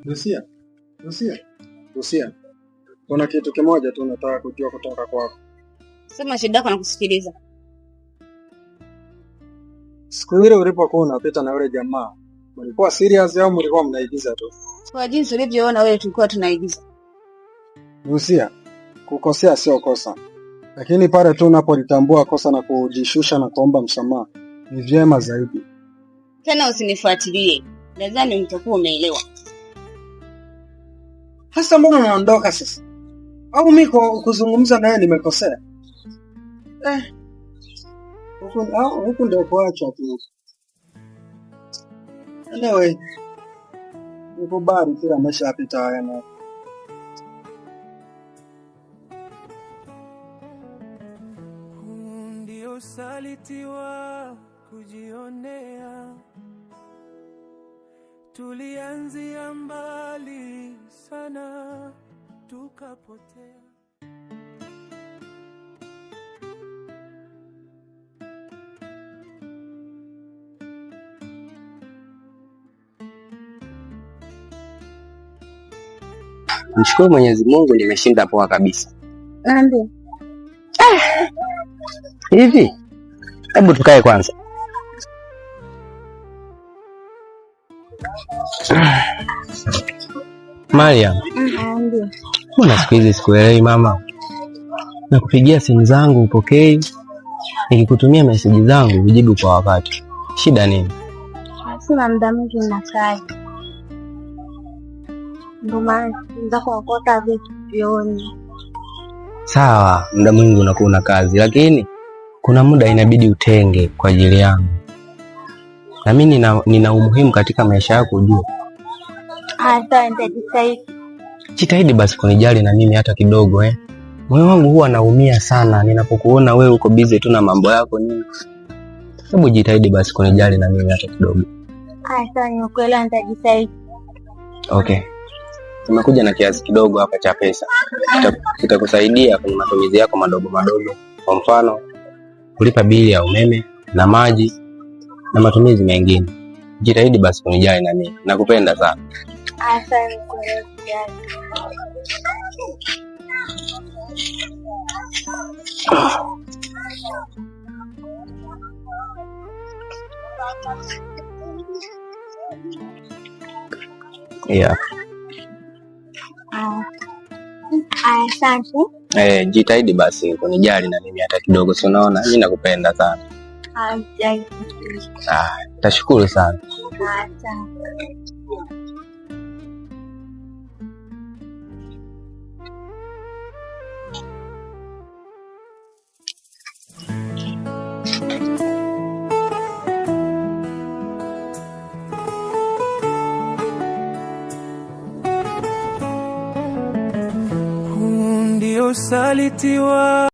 Lucia, Lucia, Lucia. Kuna kitu kimoja tu nataka kujua kutoka kwako. Sema shida yako na kusikiliza. Siku ile ulipokuwa unapita na yule jamaa, mlikuwa serious au mlikuwa mnaigiza tu? Kwa jinsi ulivyoona wewe tulikuwa tunaigiza. Lucia, kukosea sio kosa. Lakini pale tu unapolitambua kosa na kujishusha na kuomba msamaha, ni vyema zaidi. Tena usinifuatilie. Nadhani mtakuwa umeelewa. Hasa mbona unaondoka sasa? Au mimi kuzungumza naye nimekosea? Huku ndio kuacha tu. Anyway, nikubali kila ameshapita haya na ndio usalitiwa kujionea. Tulianzia mbali sana tukapotea. Mshukuru Mwenyezi Mungu nimeshinda poa kabisa. Ndio. Hivi, hebu tukae kwanza. Mariam. Ndio. Mbona siku hizi sikuelewi mama? Nakupigia simu zangu upokei. Nikikutumia message zangu ujibu kwa wakati. Shida nini? Sina muda mwingi na kazi. Ndio maana nzako kuota vitu vioni. Sawa, muda mwingi unakuwa una kazi, lakini kuna muda inabidi utenge kwa ajili yangu. Na mimi nina umuhimu katika maisha yako ujue. Asante, jitahidi. Jitahidi basi kunijali na mimi hata kidogo Moyo wangu huwa naumia sana ninapokuona wewe uko busy tu na mambo yako nini. Hebu jitahidi basi kunijali na mimi hata kidogo. Asante, nimekuelewa, nitajitahidi. Okay. Tumekuja na kiasi kidogo hapa cha pesa. Kitakusaidia kwenye matumizi yako madogo madogo. Kwa mfano, kulipa bili ya umeme na maji na matumizi mengine. Jitahidi basi kunijali na mimi. Nakupenda sana. Asante. Yeah. Asante. Jitahidi basi kunijali na mimi hata kidogo, si unaona mimi nakupenda sana. Tashukuru sana. Asante. Ndio usalitiwa